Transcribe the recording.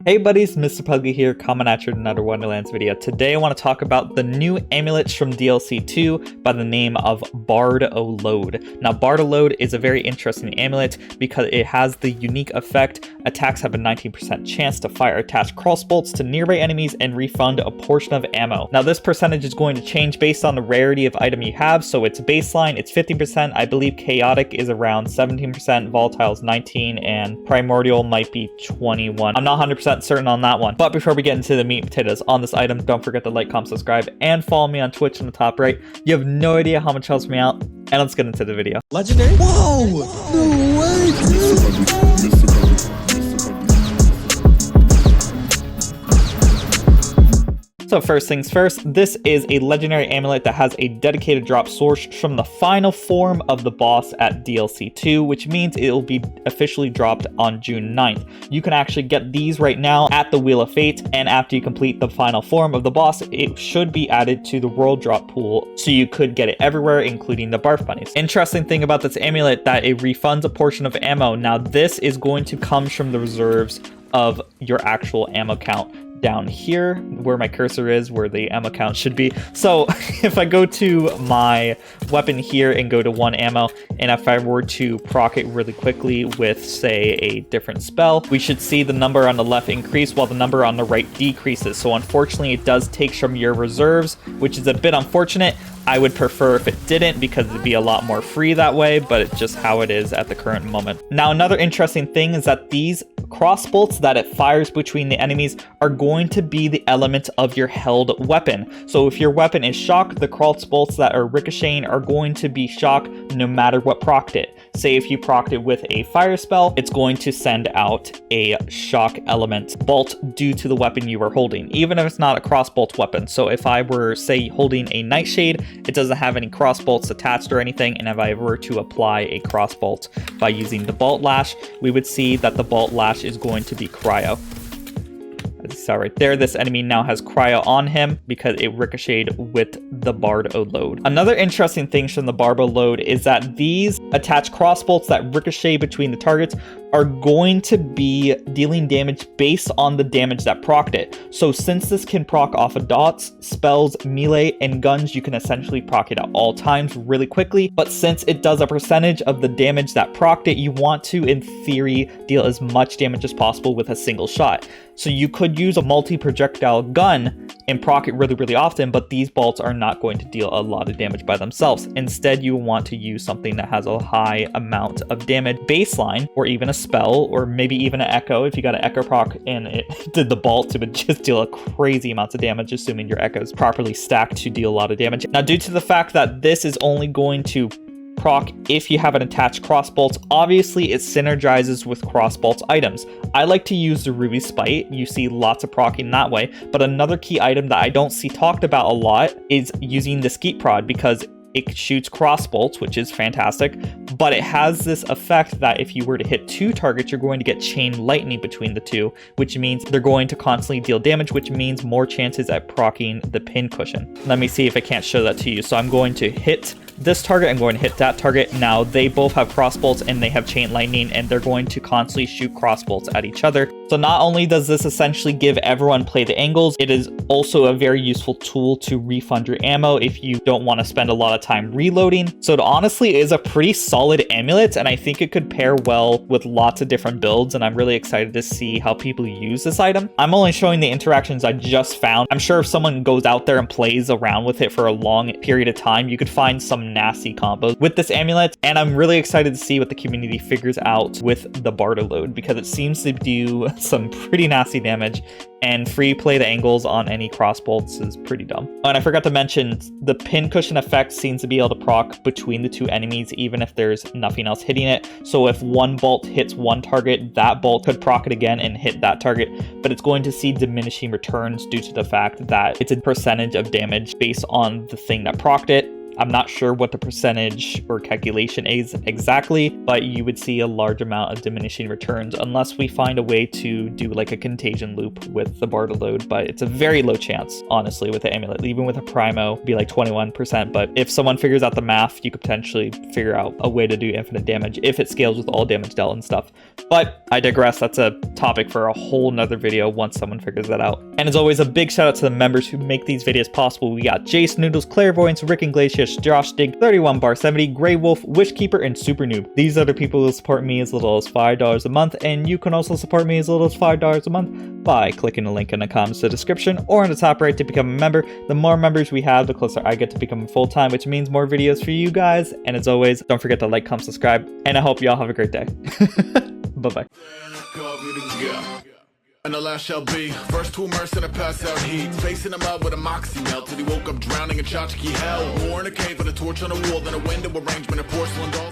Hey buddies, Mr. Pugly here, coming at you with another Wonderlands video. Today I want to talk about the new amulets from DLC 2 by the name of Barboload. Now Barboload is a very interesting amulet because it has the unique effect, attacks have a 19% chance to fire attached crossbolts to nearby enemies and refund a portion of ammo. Now this percentage is going to change based on the rarity of item you have, so it's baseline, it's 50%, I believe chaotic is around 17%, volatile is 19%, and primordial might be 21%. I'm not 100% certain on that one. But before we get into the meat and potatoes on this item, don't forget to like, comment, subscribe, and follow me on Twitch in the top right. You have no idea how much helps me out. And let's get into the video. Legendary? Whoa! No way, dude! So first things first, this is a legendary amulet that has a dedicated drop source from the final form of the boss at DLC 2, which means it will be officially dropped on June 9th. You can actually get these right now at the Wheel of Fate, and after you complete the final form of the boss, it should be added to the world drop pool, so you could get it everywhere, including the barf bunnies. Interesting thing about this amulet, that it refunds a portion of ammo. Now this is going to come from the reserves of your actual ammo count. Down here where my cursor is, where the ammo count should be. So if I go to my weapon here and go to 1 ammo, and if I were to proc it really quickly with, say, a different spell, we should see the number on the left increase while the number on the right decreases. So unfortunately it does take from your reserves, which is a bit unfortunate. I would prefer if it didn't, because it'd be a lot more free that way, but it's just how it is at the current moment. Now another interesting thing is that these crossbolts that it fires between the enemies are going to be the element of your held weapon. So if your weapon is shock, the crossbolts that are ricocheting are going to be shock no matter what procced it. Say if you procced it with a fire spell, it's going to send out a shock element bolt due to the weapon you are holding, even if it's not a crossbolt weapon. So if I were, say, holding a nightshade, it doesn't have any crossbolts attached or anything, and if I were to apply a crossbolt by using the bolt lash, we would see that the bolt lash is going to be cryo. As you saw right there, this enemy now has cryo on him because it ricocheted with the Barboload. Another interesting thing from the Barboload is that these attached crossbolts that ricochet between the targets are going to be dealing damage based on the damage that procced it. So since this can proc off of dots, spells, melee, and guns, you can essentially proc it at all times really quickly. But since it does a percentage of the damage that procced it, you want to, in theory, deal as much damage as possible with a single shot. So you could use a multi-projectile gun and proc it really often, but these bolts are not going to deal a lot of damage by themselves. Instead, you want to use something that has a high amount of damage baseline, or even a spell, or maybe even an echo. If you got an echo proc and it did the bolt, it would just deal a crazy amounts of damage, assuming your echo is properly stacked to deal a lot of damage. Now, due to the fact that this is only going to proc if you have an attached crossbolts, obviously it synergizes with crossbolts items. I like to use the Ruby Spite. You see lots of procking that way, but another key item that I don't see talked about a lot is using the Skeet Prod, because it shoots crossbolts, which is fantastic, but it has this effect that if you were to hit 2 targets, you're going to get chain lightning between the 2, which means they're going to constantly deal damage, which means more chances at proccing the pin cushion. Let me see if I can't show that to you. So I'm going to hit this target, I'm going to hit that target. Now they both have crossbolts and they have chain lightning, and they're going to constantly shoot crossbolts at each other. So not only does this essentially give everyone play the angles, it is also a very useful tool to refund your ammo if you don't want to spend a lot of time reloading. So it honestly is a pretty solid amulet, and I think it could pair well with lots of different builds, and I'm really excited to see how people use this item. I'm only showing the interactions I just found. I'm sure if someone goes out there and plays around with it for a long period of time, you could find some nasty combos with this amulet, and I'm really excited to see what the community figures out with the Barboload, because it seems to do some pretty nasty damage, and free play the angles on any crossbolts is pretty dumb. Oh, and I forgot to mention, the pin cushion effect seems to be able to proc between the 2 enemies even if there's nothing else hitting it. So if one bolt hits one target, that bolt could proc it again and hit that target, but it's going to see diminishing returns due to the fact that it's a percentage of damage based on the thing that procced it. I'm not sure what the percentage or calculation is exactly, but you would see a large amount of diminishing returns unless we find a way to do like a contagion loop with the Barboload, but it's a very low chance, honestly, with the amulet. Even with a Primo, it'd be like 21%, but if someone figures out the math, you could potentially figure out a way to do infinite damage if it scales with all damage dealt and stuff. But I digress. That's a topic for a whole nother video once someone figures that out. And as always, a big shout out to the members who make these videos possible. We got Jace Noodles, Clairvoyance, Rick Iglesias, Josh Dig, 31 Bar 70, Grey Wolf, Wishkeeper, and Super Noob. These other people will support me as little as $5 a month, and you can also support me as little as $5 a month by clicking the link in the comments, the description, or in the top right to become a member. The more members we have, the closer I get to becoming full-time, which means more videos for you guys. And as always, don't forget to like, comment, subscribe, and I hope y'all have a great day. Bye-bye. And the last shall be first to immerse in a pass out heat, facing him out with a moxie melt till he woke up drowning in tchotchke hell. War in a cave with a torch on a wall, then a window arrangement of porcelain dolls.